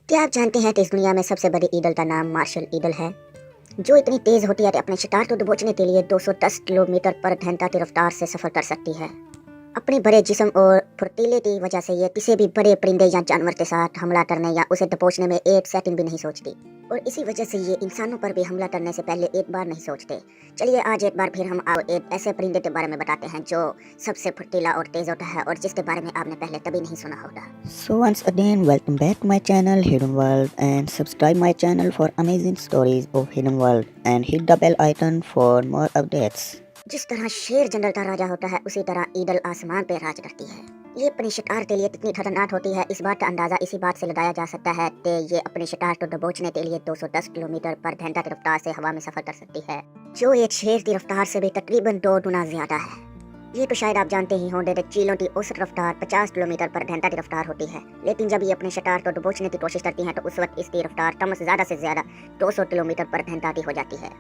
क्या आप जानते हैं कि इस दुनिया में सबसे बड़ी ईगल का नाम मार्शल ईगल है, जो इतनी तेज होती है कि अपने शिकार को दबोचने के लिए 210 किलोमीटर पर घंटा की रफ्तार से सफर कर सकती है। अपने बड़े जिस्म और फुर्तीले की वजह से ये किसी भी बड़े परिंदे या जानवर के साथ हमला करने या उसे दबोचने में एक सेकंड भी नहीं सोचती, और इसी वजह से ये इंसानों पर भी हमला करने से पहले एक बार नहीं सोचते। चलिए आज एक बार फिर हम आपको एक ऐसे परिंदे के बारे में बताते हैं जो सबसे फुर्तीला और तेज होता है और जिसके बारे में आपने पहले कभी नहीं सुना होगा। So once again, welcome back to my channel Hidden World, and subscribe my channel for amazing stories of Hidden World and hit the bell icon for more updates. जिस तरह शेर जंगल का राजा होता है, उसी तरह ईगल आसमान पे राज करती है। ये अपने शिकार के लिए कितनी खतरनाक होती है, इस बात का अंदाजा इसी बात से लगाया जा सकता है कि ये अपने शिकार को दबोचने के लिए 210 किलोमीटर पर घंटा की रफ्तार से हवा में सफर कर सकती है, जो एक शेर की रफ्तार से भी तकरीबन 2 गुना ज्यादा है। ये तो शायद आप जानते ही होंगे कि चीलों की औसत रफ्तार 50 किलोमीटर पर घंटा की रफ्तार होती है, लेकिन जब ये अपने शिकार को दबोचने की कोशिश करती हैं तो उस वक्त इसकी रफ्तार कम से ज्यादा 200 किलोमीटर पर घंटा की हो जाती है।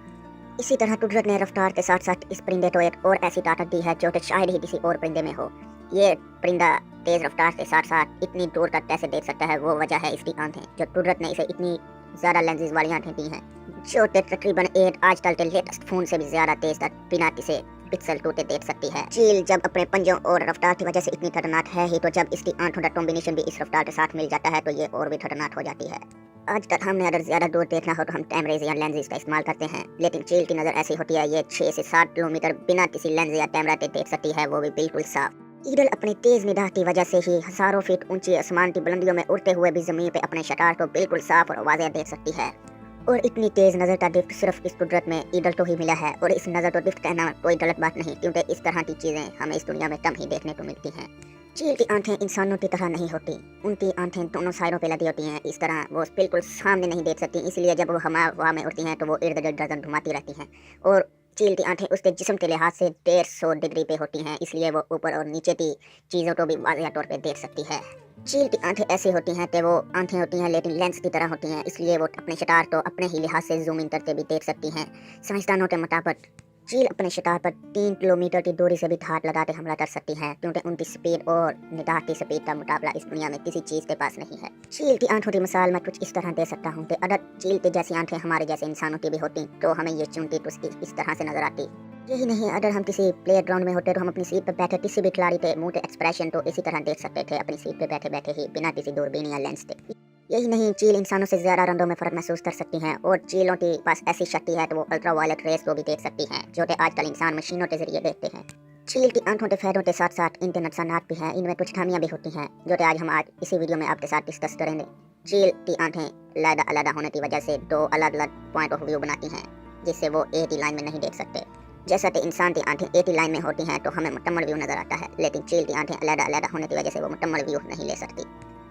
इसी तरह कुदरत ने रफ्तार के साथ साथ इस परिंदे को एक और ऐसी ताकत दी है जो कि शायद ही किसी और परिंदे में हो। ये परिंदा तेज रफ्तार के साथ साथ इतनी दूर तक कैसे देख सकता है, वो वजह है इसकी आंखें, जो कुदरत ने इसे इतनी ज्यादा लेंसेज वाली आंखें दी हैं, जो तकरीबन एक आजकल के लेटेस्ट फोन से भी ज्यादा तेज तक बिना किसी पिक्सल टूटे देख सकती है। चील जब अपने पंजों और रफ्तार की वजह से इतनी खतरनाक है ही, तो जब इसकी आंखों का कॉम्बिनेशन भी इस रफ्तार के साथ मिल जाता है तो ये और भी खतरनाक हो जाती है। आज तक हमने अगर ज्यादा दूर देखना हो तो हम कैमरेज या लेंसेज का इस्तेमाल करते हैं, लेकिन चील की नज़र ऐसी होती है, ये 6 से 7 किलोमीटर बिना किसी लेंस या कैमरा के देख सकती है, वो भी बिल्कुल साफ। ईगल अपनी तेज निगाह की वजह से ही हजारों फीट ऊंची आसमान की बुलंदियों में उड़ते हुए भी जमीन पे अपने शिकार को बिल्कुल साफ और वाज़ेह देख सकती है। और इतनी तेज नज़र का गिफ्ट सिर्फ इस कुदरत में ईगल को ही मिला है, और इस नज़र को गिफ्ट कहना कोई गलत बात नहीं, क्योंकि इस तरह की चीज़ें हमें इस दुनिया में कम ही देखने को मिलती हैं। चील की आंखें इंसानों की तरह नहीं होती, उनकी आंखें दोनों साइडों पे लगी होती हैं, इस तरह वो बिल्कुल सामने नहीं देख सकती, इसलिए जब वो हवा में उड़ती हैं तो वो इर्द गिर्द गर्दन घुमाती रहती हैं। और चील की आंखें उसके जिस्म के लिहाज से 150 डिग्री पे होती हैं, इसलिए वो ऊपर और नीचे की चीज़ों को भी वाज़ेह तौर पे देख सकती है। चील की आंखें ऐसी होती हैं कि वो आंखें होती हैं लेकिन लेंस की तरह होती हैं, इसलिए वो अपने शिकार को अपने ही लिहाज से जूम इन करके भी देख सकती हैं। साइंसदानों के मुताबिक चील अपने शिकार पर 3 किलोमीटर की दूरी से भी घात लगाते हमला कर सकती हैं, क्योंकि उनकी स्पीड और निगाह की स्पीड का मुकाबला इस दुनिया में किसी चीज़ के पास नहीं है। चील की आंखों की मिसाल मैं कुछ इस तरह दे सकता हूँ कि अगर चील की जैसी आंखें हमारे जैसे इंसानों की भी होती तो हमें ये चुनती कुछ इस तरह से नजर आती। यही नहीं, अगर हम किसी प्ले ग्राउंड में होते तो हम अपनी सीट पर बैठे किसी भी खिलाड़ी के मुंह के एक्सप्रेशन तो इसी तरह देख सकते थे, अपनी सीट पर बैठे बैठे ही, बिना किसी दूरबीन या लेंस के। यही नहीं, चील इंसानों से ज्यादा रंगों में फर्क महसूस कर सकती हैं, और चीलों के पास ऐसी शक्ति है तो वो अल्ट्रा वायलेट रेस को भी देख सकती हैं, जो कि आजकल इंसान मशीनों के जरिए देखते हैं। चील की आंखों के फायदों के साथ साथ इनके नुकसानात भी हैं, इनमें कुछ खामियां भी होती हैं, जो कि आज हम इसी वीडियो में आपके साथ डिस्कस करेंगे। चील की आंखें अलग होने की वजह से 2 अलग पॉइंट ऑफ व्यू बनाती हैं, जिससे वो एक ही लाइन में नहीं देख सकते। जैसा कि इंसान की आंखें एक ही लाइन में होती हैं तो हमें मुकम्मल व्यू नजर आता है, लेकिन चील की आंखें अलग होने की वजह से वो मुकम्मल व्यू नहीं ले सकती।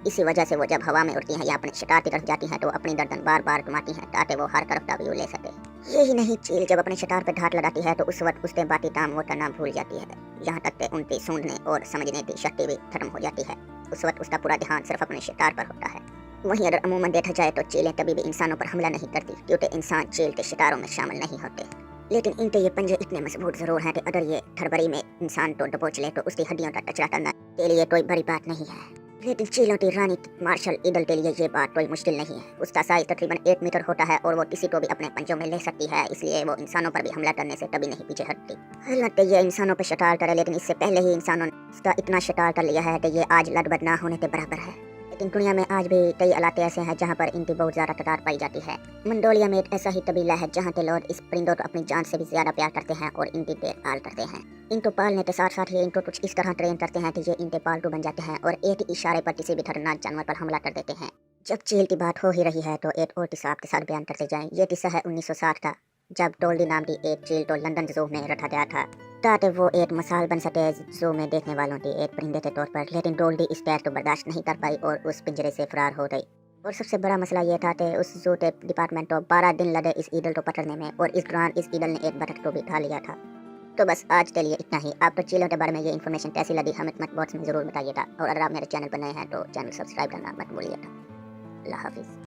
इसी वजह से वो जब हवा में उड़ती हैं या अपने शिकार की तरफ जाती हैं तो अपनी गर्दन बार घुमाती हैं ताकि वो हर तरफ का व्यू ले सके। यही नहीं, चील जब अपने शिकार पर घात लगाती है तो उस वक्त उसके बाकी काम वो करना भूल जाती है, यहाँ तक कि उनकी सूंघने और समझने की शक्ति भी खत्म हो जाती है। उस वक्त उसका पूरा ध्यान सिर्फ अपने शिकार पर होता है। वहीं अगर अमूमन देखा जाए तो चीलें कभी भी इंसानों पर हमला नहीं करती, क्योंकि इंसान चील के शिकारों में शामिल नहीं होते, लेकिन इनके ये पंजे इतने मजबूत जरूर हैं कि अगर ये ठरबरी में इंसान को दबोच ले तो उसकी हड्डियों का टचरा करना के लिए कोई बड़ी बात नहीं है। लेकिन चीलों की रानी मार्शल ईगल के लिए ये बात कोई मुश्किल नहीं है। उसका साइज तकरीबन 1 मीटर होता है और वो किसी को भी अपने पंजों में ले सकती है, इसलिए वो इंसानों पर भी हमला करने से कभी नहीं पीछे हटती। हालांकि ये इंसानों पर शिकार करे, लेकिन इससे पहले ही इंसानों ने उसका इतना शिकार कर लिया है कि ये आज लगभग ना होने के बराबर है। लेकिन दुनिया में आज भी कई इलाके ऐसे हैं जहाँ पर इनकी बहुत ज़्यादा कतार पाई जाती है। मंडोलिया में एक ऐसा ही कबीला है जहाँ के लोग इस परिंदों को अपनी जान से भी ज्यादा प्यार करते हैं और इनकी देखभाल करते हैं। इनको पालने के साथ साथ ही इनको कुछ इस तरह ट्रेन करते हैं कि ये इनके पालतू बन जाते हैं और एक ही इशारे पर किसी भी खतरनाक जानवर पर हमला कर देते हैं। जब चील की बात हो ही रही है तो एक और किस्सा आपके साथ बयान करते जाएं। ये किस्सा है 1960 का, जब डोल्डी नाम की एक चील को लंदन ज़ू में रखा गया था ताकि वो एक मिसाल बन सके ज़ू में देखने वालों की एक परिंदे के तौर पर। लेकिन डोल्डी इस कैद को बर्दाश्त नहीं कर पाई और उस पिंजरे से फरार हो गई। और सबसे बड़ा मसला ये था कि उस ज़ू के डिपार्टमेंट को 12 दिन लगे इस ईगल को पकड़ने में, और इस दौरान इस ईगल ने एक बतख को भी खा लिया था। तो बस आज के लिए इतना ही। आपको चीलों के बारे में ये इन्फॉर्मेशन कैसी लगी हमें कमेंट बॉक्स में ज़रूर बताइएगा, और अगर आप मेरे चैनल पर नए हैं तो चैनल सब्सक्राइब करना मत भूलिएगा। अल्लाह हाफिज़।